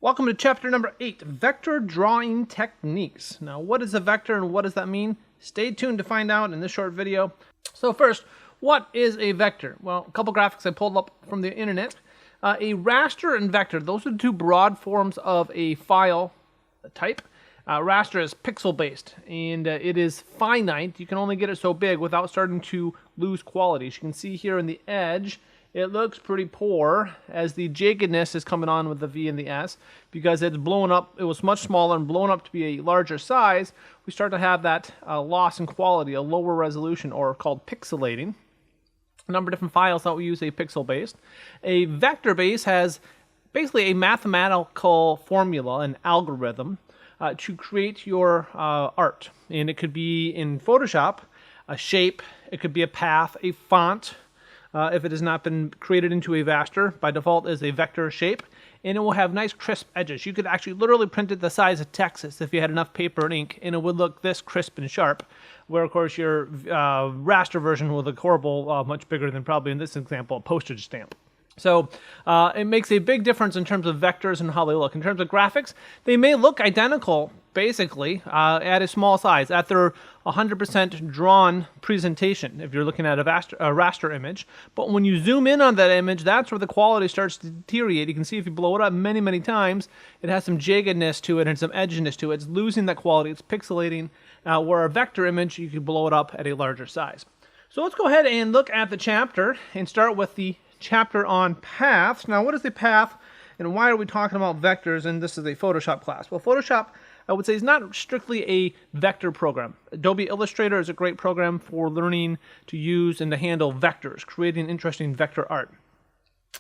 Welcome to chapter number 8, Vector Drawing Techniques. Now, what is a vector and what does that mean? Stay tuned to find out in this short video. So first, what is a vector? Well, a couple graphics I pulled up from the internet. A raster and vector, those are the two broad forms of a file type. Raster is pixel-based, and it is finite. You can only get it so big without starting to lose quality. As you can see here in the edge, it looks pretty poor as the jaggedness is coming on with the V and the S because it's blown up. It was much smaller and blown up to be a larger size. We start to have that loss in quality, a lower resolution, or called pixelating. A number of different files that we use a pixel-based. A vector-based has basically a mathematical formula, an algorithm, to create your art. And it could be in Photoshop, a shape, it could be a path, a font, if it has not been created into a raster, by default is a vector shape, and it will have nice crisp edges. You could actually literally print it the size of Texas if you had enough paper and ink, and it would look this crisp and sharp, where of course your raster version will look horrible, much bigger than probably in this example, a postage stamp. So it makes a big difference in terms of vectors and how they look. In terms of graphics, they may look identical, basically, at a small size, at their 100% drawn presentation, if you're looking at a raster image. But when you zoom in on that image, that's where the quality starts to deteriorate. You can see if you blow it up many, many times, it has some jaggedness to it and some edginess to it. It's losing that quality. It's pixelating, where a vector image, you can blow it up at a larger size. So let's go ahead and look at the chapter and start with the chapter on paths. Now, what is a path and why are we talking about vectors? And this is a Photoshop class. Well, Photoshop, I would say, is not strictly a vector program. Adobe Illustrator is a great program for learning to use and to handle vectors, creating interesting vector art.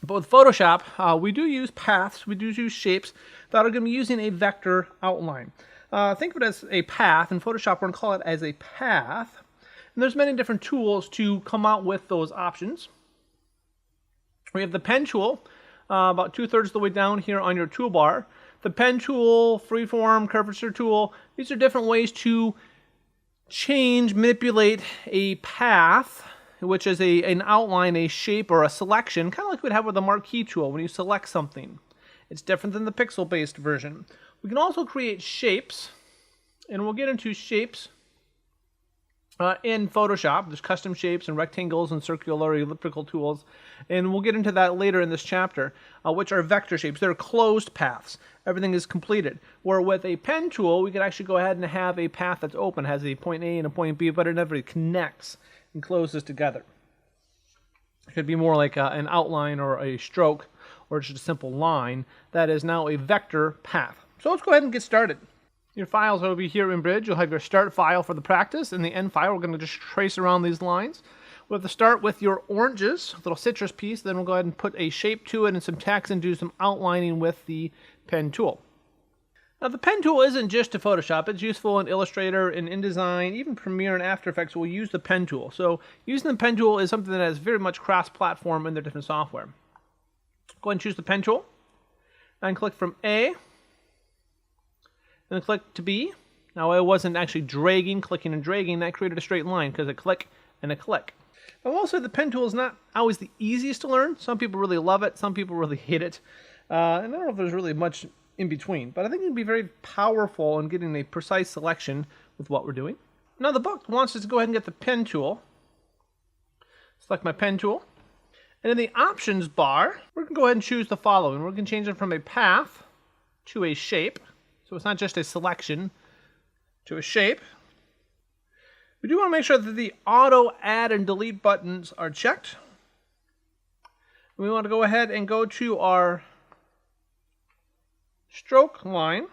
But with Photoshop, we do use paths, we do use shapes that are going to be using a vector outline. Think of it as a path. In Photoshop, we're going to call it as a path. And there's many different tools to come out with those options. We have the pen tool, about 2/3 of the way down here on your toolbar. The pen tool, freeform, curvature tool, these are different ways to change, manipulate a path, which is an outline, a shape, or a selection, kind of like we'd have with the marquee tool when you select something. It's different than the pixel-based version. We can also create shapes, and we'll get into shapes in Photoshop. There's custom shapes and rectangles and circular elliptical tools, and we'll get into that later in this chapter, which are vector shapes. They're closed paths. Everything is completed. Where with a pen tool, we can actually go ahead and have a path that's open, has a point A and a point B, but it never connects and closes together. It could be more like an outline or a stroke or just a simple line. That is now a vector path. So let's go ahead and get started. Your files will be here in Bridge. You'll have your start file for the practice, and the end file, we're going to just trace around these lines. We'll have to start with your oranges, a little citrus piece, then we'll go ahead and put a shape to it and some text and do some outlining with the pen tool. Now, the pen tool isn't just to Photoshop. It's useful in Illustrator and InDesign, even Premiere and After Effects will use the pen tool. So using the pen tool is something that is very much cross-platform in their different software. Go ahead and choose the pen tool, and click from A, and click to B. Now, it wasn't actually dragging, clicking and dragging. That created a straight line because a click and a click. I will say the pen tool is not always the easiest to learn. Some people really love it. Some people really hate it. And I don't know if there's really much in between. But I think it can be very powerful in getting a precise selection with what we're doing. Now, the book wants us to go ahead and get the pen tool. Select my pen tool. And in the options bar, we're going to go ahead and choose the following. We're going to change it from a path to a shape. So it's not just a selection to a shape. We do want to make sure that the auto add and delete buttons are checked. We want to go ahead and go to our stroke line.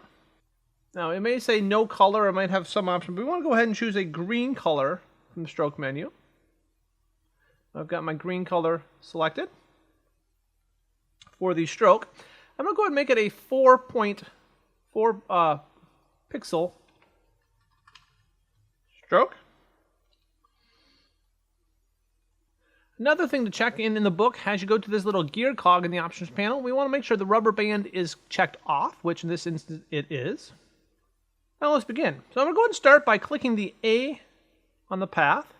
Now, it may say no color. It might have some option, but we want to go ahead and choose a green color from the stroke menu. I've got my green color selected for the stroke. I'm going to go ahead and make it a 4.4 pixel stroke. Another thing to check in the book, as you go to this little gear cog in the options panel, we want to make sure the rubber band is checked off, which in this instance it is. Now let's begin. So I'm going to go ahead and start by clicking the A on the path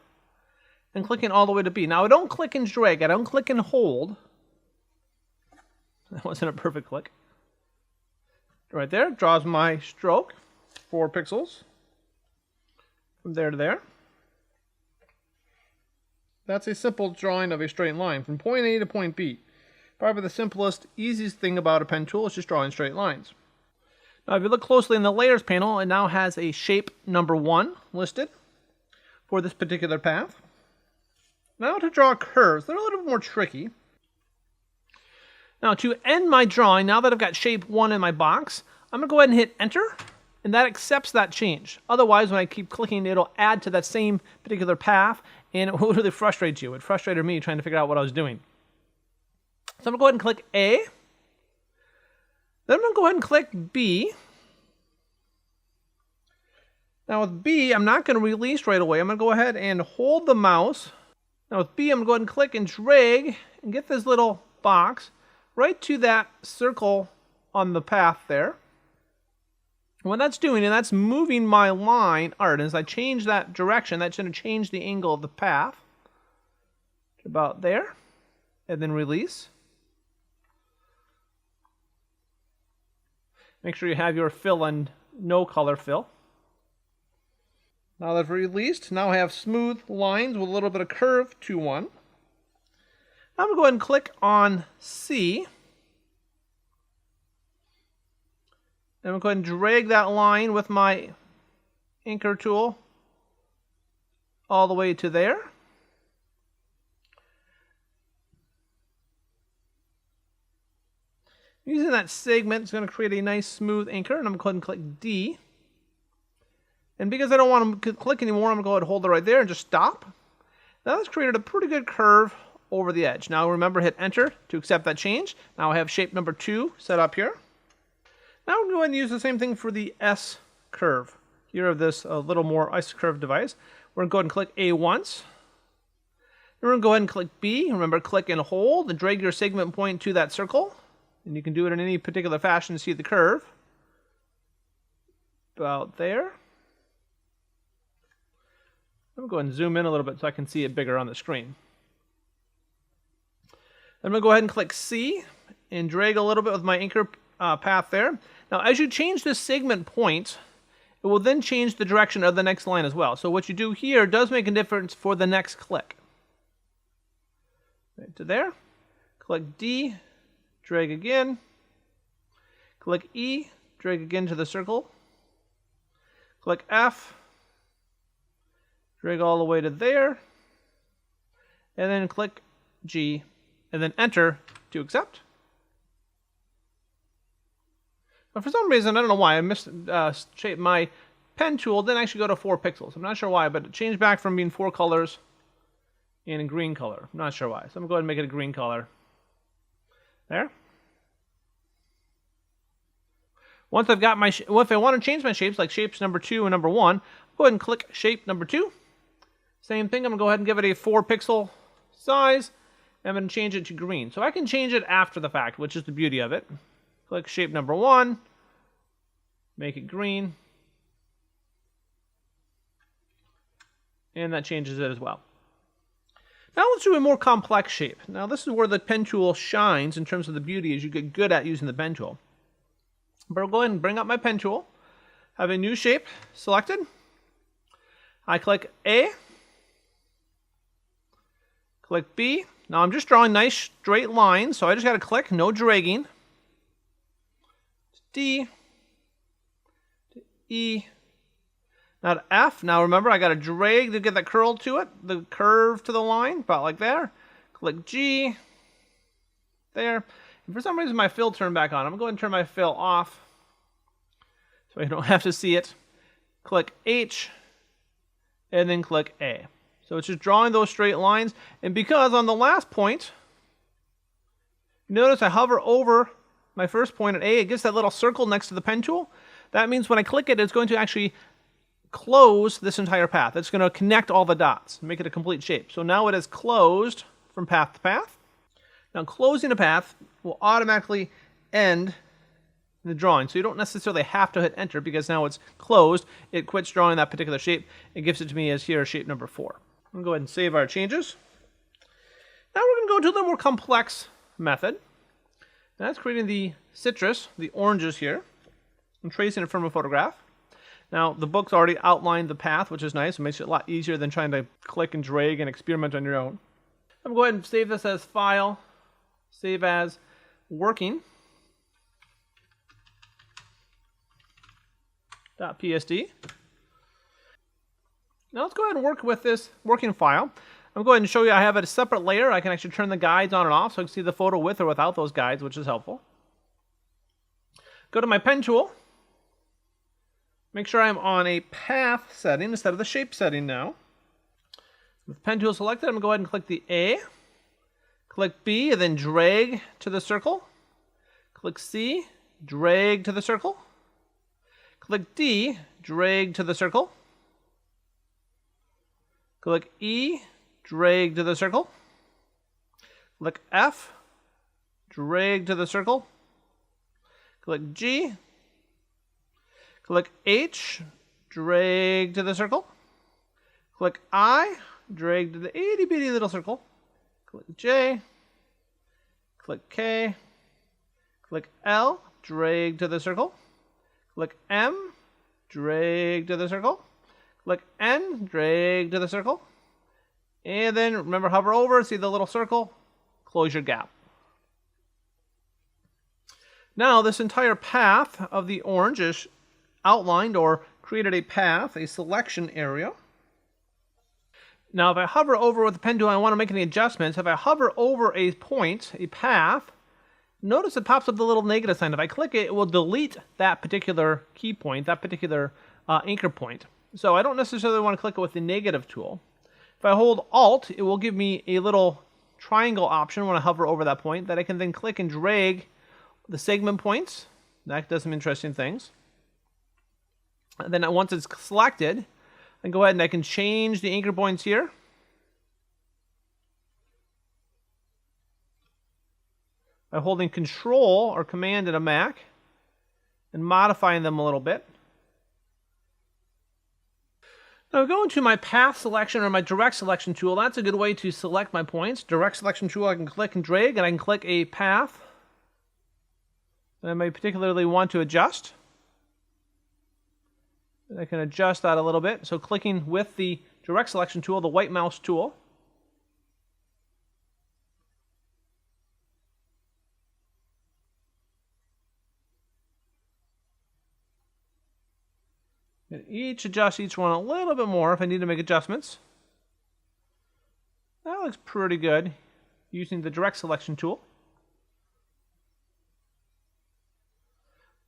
and clicking all the way to B. Now I don't click and drag, I don't click and hold. That wasn't a perfect click. Right there, draws my stroke, 4 pixels, from there to there. That's a simple drawing of a straight line from point A to point B. Probably the simplest, easiest thing about a pen tool is just drawing straight lines. Now if you look closely in the layers panel, it now has a shape number 1 listed for this particular path. Now to draw curves, they're a little bit more tricky. Now to end my drawing, now that I've got shape 1 in my box, I'm going to go ahead and hit enter, and that accepts that change. Otherwise, when I keep clicking, it'll add to that same particular path, and it will really frustrate you. It frustrated me trying to figure out what I was doing. So I'm going to go ahead and click A. Then I'm going to go ahead and click B. Now with B, I'm not going to release right away. I'm going to go ahead and hold the mouse. Now with B, I'm going to go ahead and click and drag and get this little box right to that circle on the path there. And what that's doing, and that's moving my line art. As I change that direction, that's going to change the angle of the path to about there. And then release. Make sure you have your fill and no color fill. Now that I've released, now I have smooth lines with a little bit of curve to one. I'm going to go ahead and click on C. And I'm going to go ahead and drag that line with my anchor tool all the way to there. Using that segment, it's going to create a nice smooth anchor, and I'm going to go ahead and click D. And because I don't want to click anymore, I'm going to go ahead and hold it right there and just stop. Now that's created a pretty good curve over the edge. Now remember, hit enter to accept that change. Now I have shape number 2 set up here. Now I'm going to go ahead and use the same thing for the S curve. Here of this little more S curve device. We're going to go ahead and click A once. Then we're going to go ahead and click B. Remember, click and hold and drag your segment point to that circle. And you can do it in any particular fashion to see the curve. About there. I'm going to go ahead and zoom in a little bit so I can see it bigger on the screen. I'm going to go ahead and click C and drag a little bit with my anchor path there. Now as you change this segment point, it will then change the direction of the next line as well. So what you do here does make a difference for the next click. Right to there. Click D, drag again. Click E, drag again to the circle. Click F, drag all the way to there. And then click G, and then enter to accept. But for some reason, I don't know why, I misshaped my pen tool. Didn't actually go to 4 pixels. I'm not sure why, but it changed back from being 4 colors in a green color. I'm not sure why. So I'm going to go ahead and make it a green color. There. Once I've got my, if I want to change my shapes, like shapes number 2 and number 1, go ahead and click shape number 2. Same thing, I'm going to go ahead and give it a 4 pixel size. And I'm going to change it to green. So I can change it after the fact, which is the beauty of it. Click shape number 1, make it green, and that changes it as well. Now let's do a more complex shape. Now this is where the pen tool shines in terms of the beauty as you get good at using the pen tool. But I'll go ahead and bring up my pen tool, have a new shape selected. I click A, click B. Now I'm just drawing nice straight lines, so I just got to click, no dragging. D, to E, now to F. Now remember, I got to drag to get that curl to it, the curve to the line, about like there. Click G, there. And for some reason, my fill turned back on. I'm going to go ahead and turn my fill off so I don't have to see it. Click H, and then click A. So it's just drawing those straight lines. And because on the last point, notice I hover over my first point at A, it gets that little circle next to the pen tool. That means when I click it, it's going to actually close this entire path. It's going to connect all the dots, make it a complete shape. So now it is closed from path to path. Now closing a path will automatically end the drawing. So you don't necessarily have to hit enter because now it's closed. It quits drawing that particular shape. It gives it to me as here, shape number 4. I'm going to go ahead and save our changes. Now we're going to go to a little more complex method. That's creating the citrus, the oranges here. I'm tracing it from a photograph. Now, the book's already outlined the path, which is nice. It makes it a lot easier than trying to click and drag and experiment on your own. I'm going to go ahead and save this as File, Save as Working. .psd. Now let's go ahead and work with this working file. I'm going to go ahead and show you I have a separate layer. I can actually turn the guides on and off so I can see the photo with or without those guides, which is helpful. Go to my pen tool. Make sure I'm on a path setting instead of the shape setting now. With pen tool selected, I'm going to go ahead and click the A. Click B and then drag to the circle. Click C, drag to the circle. Click D, drag to the circle. Click E, drag to the circle. Click F, drag to the circle. Click G. Click H, drag to the circle. Click I, drag to the itty bitty little circle. Click J. Click K. Click L, drag to the circle. Click M, drag to the circle. Click N, drag to the circle. And then remember, hover over, see the little circle, close your gap. Now this entire path of the orange is outlined or created a path, a selection area. Now if I hover over with the pen tool, I want to make any adjustments. If I hover over a point, a path, notice it pops up the little negative sign. If I click it, it will delete that particular key point, that particular anchor point. So I don't necessarily want to click it with the negative tool. If I hold Alt, it will give me a little triangle option when I hover over that point that I can then click and drag the segment points. That does some interesting things. And then once it's selected, I can go ahead and I can change the anchor points here. By holding Control or Command in a Mac and modifying them a little bit. Now going to my path selection or my direct selection tool, that's a good way to select my points. Direct selection tool, I can click and drag and I can click a path that I may particularly want to adjust. And I can adjust that a little bit. So clicking with the direct selection tool, the white mouse tool. And adjust each one a little bit more if I need to make adjustments. That looks pretty good using the direct selection tool.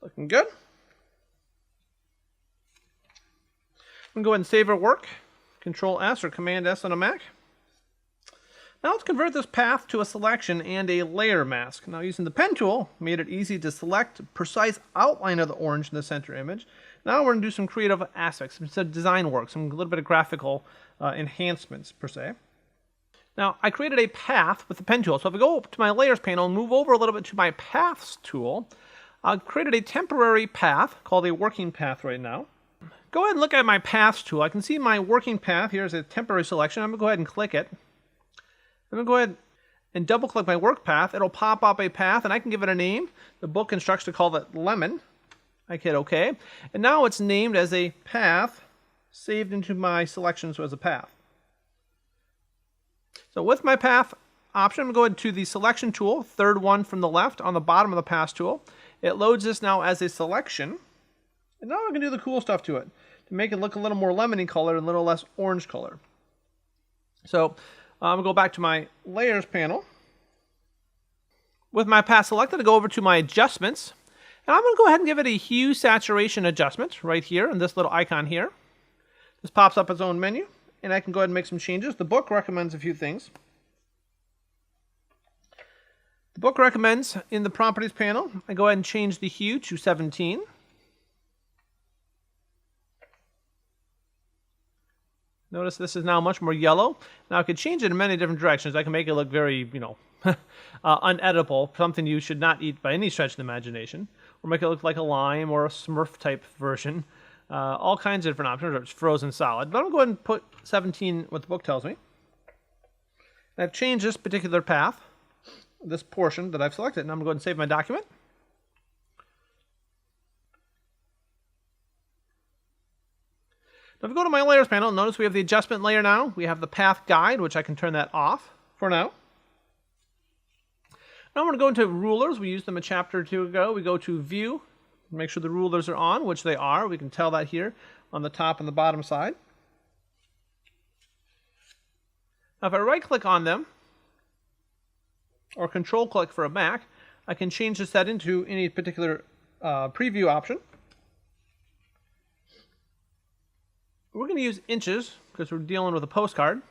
Looking good. I'm going to go ahead and save our work. Control S or Command S on a Mac. Now let's convert this path to a selection and a layer mask. Now using the pen tool, made it easy to select a precise outline of the orange in the center image. Now we're going to do some creative aspects, some design work, some little bit of graphical enhancements per se. Now I created a path with the pen tool. So if I go to my layers panel and move over a little bit to my paths tool, I've created a temporary path called a working path right now. Go ahead and look at my paths tool. I can see my working path. Here's a temporary selection. I'm going to go ahead and click it. I'm going to go ahead and double click my work path. It'll pop up a path and I can give it a name. The book instructs to call it Lemon. I hit OK. And now it's named as a path, saved into my selections as a path. So with my path option, I'm going to go to the selection tool, third one from the left on the bottom of the path tool. It loads this now as a selection. And now I can do the cool stuff to it to make it look a little more lemony color and a little less orange color. So I'm going to go back to my layers panel. With my path selected, I go over to my adjustments. And I'm going to go ahead and give it a hue saturation adjustment right here in this little icon here. This pops up its own menu. And I can go ahead and make some changes. The book recommends a few things. The book recommends in the properties panel, I go ahead and change the hue to 17. Notice this is now much more yellow. Now I could change it in many different directions. I can make it look very, uneditable, something you should not eat by any stretch of the imagination. Or make it look like a lime or a Smurf type version. All kinds of different options, or it's frozen solid. But I'm going to go ahead and put 17, what the book tells me. And I've changed this particular path, this portion that I've selected. And I'm going to go ahead and save my document. Now if we go to my layers panel, notice we have the adjustment layer now. We have the path guide, which I can turn that off for now. Now I'm going to go into rulers. We used them a chapter or two ago. We go to view, make sure the rulers are on, which they are. We can tell that here on the top and the bottom side. Now if I right click on them, or control click for a Mac, I can change the setting to any particular preview option. We're going to use inches because we're dealing with a postcard.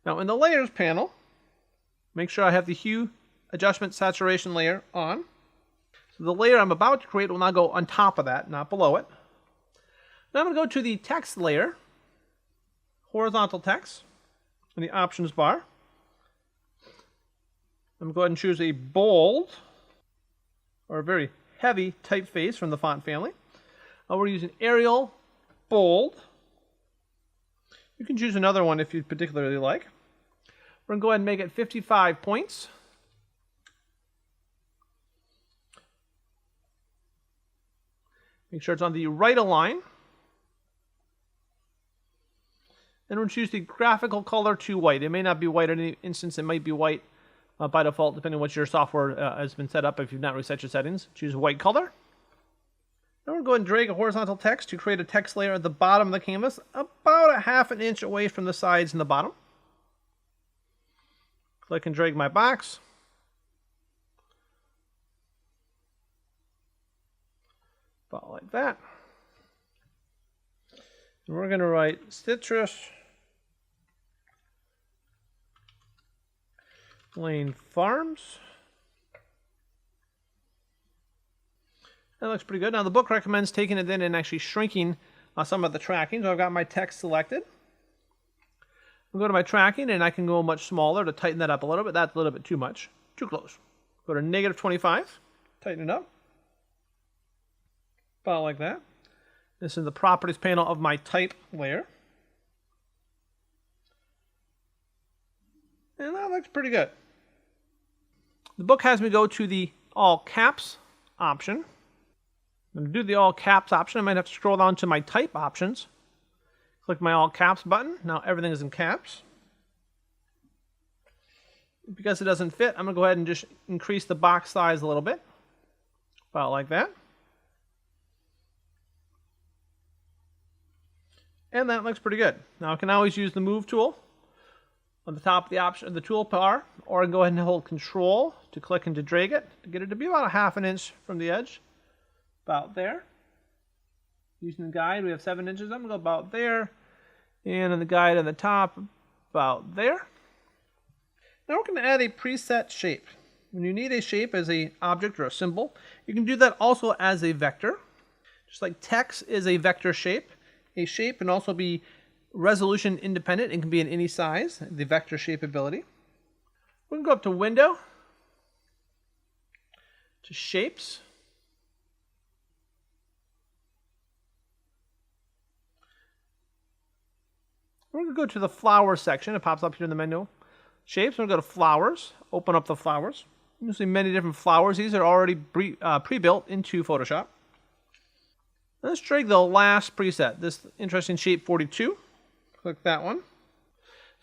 Now in the layers panel, make sure I have the hue adjustment saturation layer on. So the layer I'm about to create will now go on top of that, not below it. Now I'm going to go to the text layer, horizontal text, in the options bar. I'm going to go ahead and choose a bold or a very heavy typeface from the font family. We're using Arial bold. You can choose another one if you particularly like. We're going to go ahead and make it 55 points. Make sure it's on the right align. And we'll choose the graphical color to white. It may not be white in any instance. It might be white by default, depending on what your software has been set up. If you've not reset your settings, choose white color. Now we're going to go ahead and drag a horizontal text to create a text layer at the bottom of the canvas, about a half an inch away from the sides and the bottom. Click and drag my box. About like that. And we're going to write citrus Lane Farms. That looks pretty good. Now the book recommends taking it in and actually shrinking some of the tracking. So I've got my text selected. I'll go to my tracking and I can go much smaller to tighten that up a little bit. That's a little bit too much. Too close. Go to -25. Tighten it up. About like that. This is the properties panel of my type layer. And that looks pretty good. The book has me go to the all caps option. I'm going to do the all caps option. I might have to scroll down to my type options. Click my all caps button. Now everything is in caps. Because it doesn't fit, I'm going to go ahead and just increase the box size a little bit. About like that. And that looks pretty good. Now I can always use the move tool on the top of the option, the tool bar, or I can go ahead and hold Control to click and to drag it to get it to be about a half an inch from the edge. About there. Using the guide, we have 7 inches. I'm going to go about there. And on the guide on the top, about there. Now we're going to add a preset shape. When you need a shape as an object or a symbol, you can do that also as a vector. Just like text is a vector shape, a shape can also be resolution independent. It can be in any size, the vector shape ability. We can go up to Window, to Shapes. We're going to go to the Flowers section. It pops up here in the menu. Shapes. We're going to go to Flowers. Open up the flowers. You see many different flowers. These are already pre-built into Photoshop. Let's drag the last preset, this interesting shape 42. Click that one.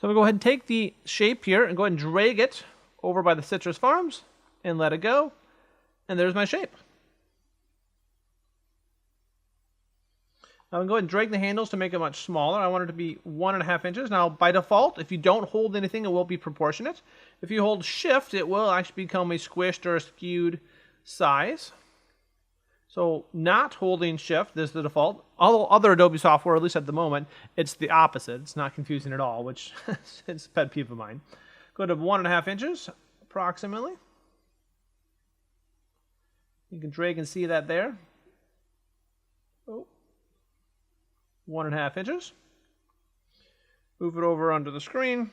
So I'm going to go ahead and take the shape here and go ahead and drag it over by the Citrus Farms and let it go. And there's my shape. I'm going to go ahead and drag the handles to make it much smaller. I want it to be 1.5 inches. Now, by default, if you don't hold anything, it will be proportionate. If you hold Shift, it will actually become a squished or a skewed size. So, not holding Shift is the default. All other Adobe software, at least at the moment, it's the opposite. It's not confusing at all, which is a pet peeve of mine. Go to 1.5 inches, approximately. You can drag and see that there. Oh. 1.5 inches. Move it over onto the screen.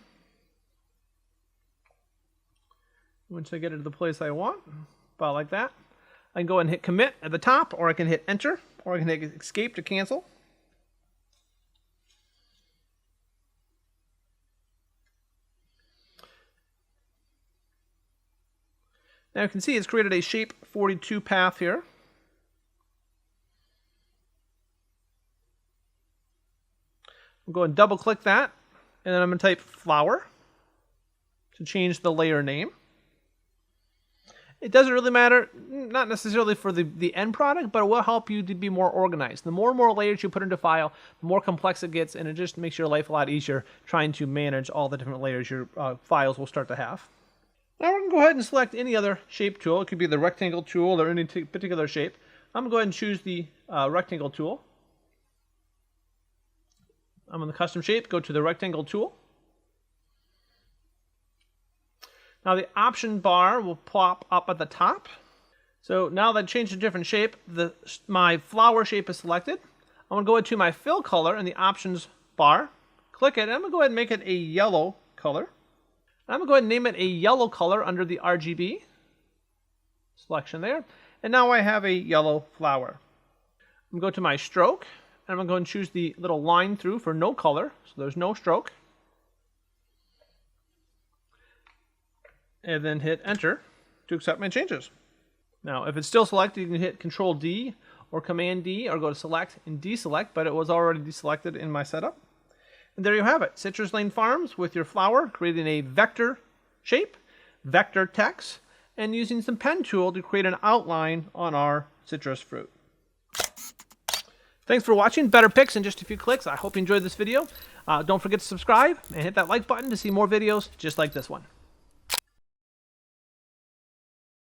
Once I get it to the place I want, about like that. I can go and hit Commit at the top, or I can hit Enter, or I can hit Escape to cancel. Now you can see it's created a shape 42 path here. I'm going to double click that, and then I'm going to type flower to change the layer name. It doesn't really matter, not necessarily for the end product, but it will help you to be more organized. The more and more layers you put into a file, the more complex it gets, and it just makes your life a lot easier trying to manage all the different layers your files will start to have. Now we're going to go ahead and select any other shape tool. It could be the rectangle tool or any particular shape. I'm going to go ahead and choose the rectangle tool. I'm in the custom shape, go to the rectangle tool. Now the option bar will pop up at the top. So now that I changed to a different shape, my flower shape is selected. I'm going to go into my fill color in the options bar, click it, and I'm going to go ahead and make it a yellow color. I'm going to go ahead and name it a yellow color under the RGB selection there. And now I have a yellow flower. I'm going to go to my stroke, and I'm going to choose the little line through for no color, so there's no stroke. And then hit enter to accept my changes. Now, if it's still selected, you can hit Control D or Command D or go to select and deselect, but it was already deselected in my setup. And there you have it, Citrus Lane Farms with your flower, creating a vector shape, vector text, and using some pen tool to create an outline on our citrus fruit. Thanks for watching. Better picks in just a few clicks. I hope you enjoyed this video. Don't forget to subscribe and hit that like button to see more videos just like this one.